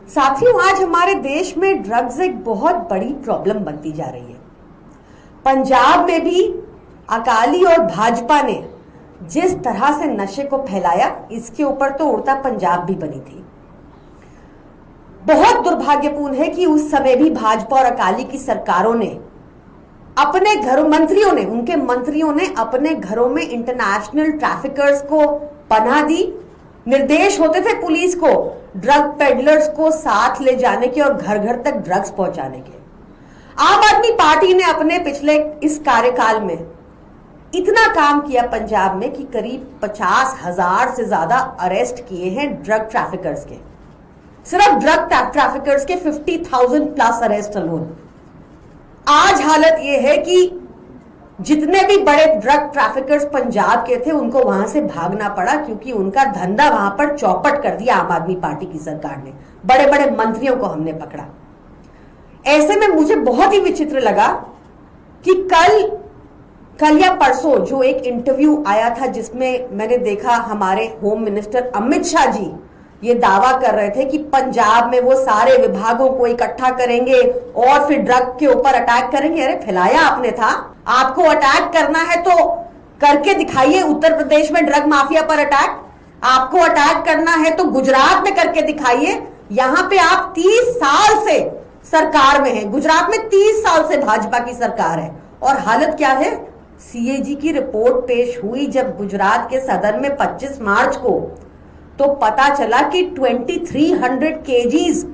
साथियों, आज हमारे देश में ड्रग्स एक बहुत बड़ी प्रॉब्लम बनती जा रही है। पंजाब में भी अकाली और भाजपा ने जिस तरह से नशे को फैलाया, इसके ऊपर तो उड़ता पंजाब भी बनी थी। बहुत दुर्भाग्यपूर्ण है कि उस समय भी भाजपा और अकाली की सरकारों ने अपने घरों उनके मंत्रियों ने अपने घरों में इंटरनेशनल ट्रैफिकर्स को पनाह दी। निर्देश होते थे पुलिस को ड्रग पेडलर्स को साथ ले जाने के और घर घर तक ड्रग्स पहुंचाने के। आम आदमी पार्टी ने अपने पिछले इस कार्यकाल में इतना काम किया पंजाब में कि करीब 50,000 से ज्यादा अरेस्ट किए हैं ड्रग ट्रैफिकर्स के। सिर्फ ड्रग ट्रैफिकर्स के 50,000 प्लस अरेस्ट अलोन। आज हालत यह है कि जितने भी बड़े ड्रग ट्रैफिकर्स पंजाब के थे उनको वहां से भागना पड़ा, क्योंकि उनका धंधा वहां पर चौपट कर दिया आम आदमी पार्टी की सरकार ने। बड़े बड़े मंत्रियों को हमने पकड़ा। ऐसे में मुझे बहुत ही विचित्र लगा कि कल या परसों जो एक इंटरव्यू आया था जिसमें मैंने देखा हमारे होम मिनिस्टर अमित शाह जी ये दावा कर रहे थे कि पंजाब में वो सारे विभागों को इकट्ठा करेंगे और फिर ड्रग के ऊपर अटैक करेंगे। अरे फैलाया आपने था। आपको अटैक करना है तो करके दिखाइए। उत्तर प्रदेश में ड्रग माफिया पर अटैक, आपको अटैक करना है तो गुजरात में करके दिखाइए। यहां पे आप 30 साल से सरकार में हैं। गुजरात में 30 साल से भाजपा की सरकार है और हालत क्या है। सीएजी की रिपोर्ट पेश हुई जब गुजरात के सदन में 25 मार्च को, तो पता चला कि 2300 केजीज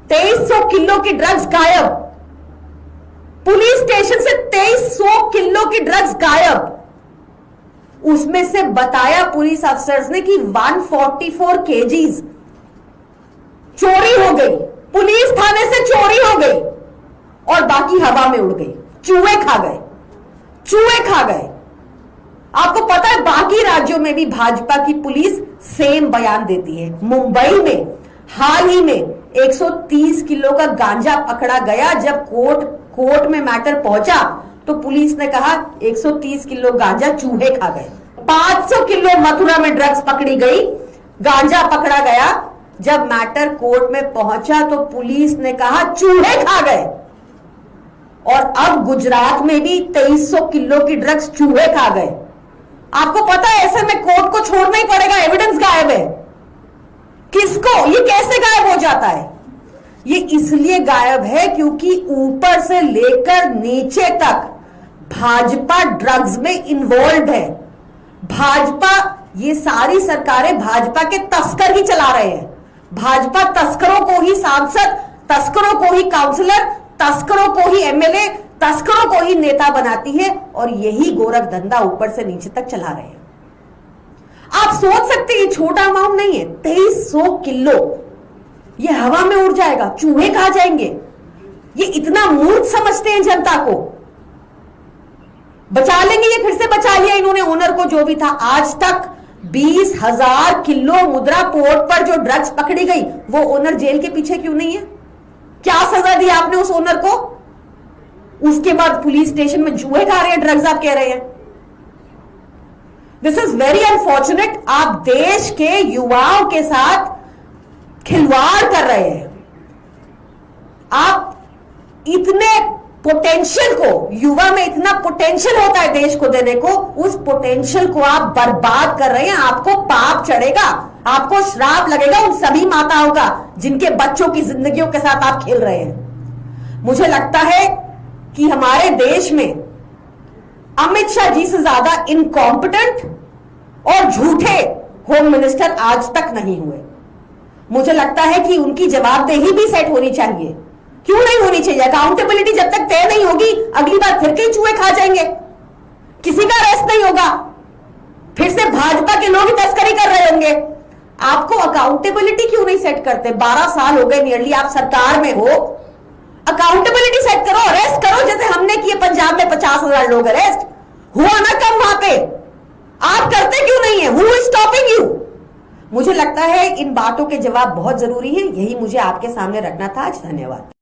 2300 किलो की ड्रग्स गायब। पुलिस स्टेशन से 2300 किलो की ड्रग्स गायब। उसमें से बताया पुलिस अफसर्स ने कि 144 केजीज चोरी हो गई, पुलिस थाने से चोरी हो गई और बाकी हवा में उड़ गई। चूहे खा गए। आपको पता है बाकी राज्यों में भी भाजपा की पुलिस सेम बयान देती है। मुंबई में हाल ही में 130 किलो का गांजा पकड़ा गया। जब कोर्ट में मैटर पहुंचा तो पुलिस ने कहा 130 किलो गांजा चूहे खा गए। 500 किलो मथुरा में ड्रग्स पकड़ी गई, गांजा पकड़ा गया। जब मैटर कोर्ट में पहुंचा तो पुलिस ने कहा चूहे खा गए। और अब गुजरात में भी 2300 किलो की ड्रग्स चूहे खा गए। आपको पता है ऐसे में कोर्ट को छोड़ना ही पड़ेगा। एविडेंस गायब है। किसको, ये कैसे गायब हो जाता है? ये इसलिए गायब है क्योंकि ऊपर से लेकर नीचे तक भाजपा ड्रग्स में इन्वॉल्व है। भाजपा, ये सारी सरकारें भाजपा के तस्कर ही चला रहे हैं। भाजपा तस्करों को ही सांसद, तस्करों को ही काउंसलर, तस्करों को ही एमएलए, तस्करों को ही नेता बनाती है और यही गोरख धंधा ऊपर से नीचे तक चला रहे हैं। आप सोच सकते हैं ये छोटा अमाउंट नहीं है। 2300 किलो ये हवा में उड़ जाएगा, चूहे खा जाएंगे। ये इतना मूर्ख समझते हैं जनता को। बचा लेंगे, ये फिर से बचा लिया इन्होंने ओनर को जो भी था। आज तक 20,000 किलो मुद्रा पोर्ट पर जो ड्रग्स पकड़ी गई वो ओनर जेल के पीछे क्यों नहीं है? क्या सजा दी आपने उस ओनर को? उसके बाद पुलिस स्टेशन में जुए खा रहे हैं ड्रग्स, आप कह रहे हैं। This is very unfortunate. आप देश के युवाओं के साथ खिलवाड़ कर रहे हैं। आप इतने पोटेंशियल को, युवा में इतना पोटेंशियल होता है देश को देने को, उस पोटेंशियल को आप बर्बाद कर रहे हैं। आपको पाप चढ़ेगा, आपको श्राप लगेगा उन सभी माताओं का जिनके बच्चों की जिंदगियों के साथ आप खेल रहे हैं। मुझे लगता है कि हमारे देश में अमित शाह जी से ज्यादा इनकॉम्पिटेंट और झूठे होम मिनिस्टर आज तक नहीं हुए। मुझे लगता है कि उनकी जवाबदेही भी सेट होनी चाहिए। क्यों नहीं होनी चाहिए? अकाउंटेबिलिटी जब तक तय नहीं होगी, अगली बार फिर कई चूहे खा जाएंगे, किसी का अरेस्ट नहीं होगा, फिर से भाजपा के लोग ही तस्करी कर रहे होंगे। आपको अकाउंटेबिलिटी क्यों नहीं सेट करते? 12 साल हो गए नियरली आप सरकार में हो। अकाउंटेबिलिटी सेट करो, अरेस्ट करो, जैसे हमने किए पंजाब में 50,000 लोग अरेस्ट हुआ ना कम वहां पे। आप करते क्यों नहीं है? Who is stopping you? मुझे लगता है इन बातों के जवाब बहुत जरूरी है। यही मुझे आपके सामने रखना था आज। धन्यवाद।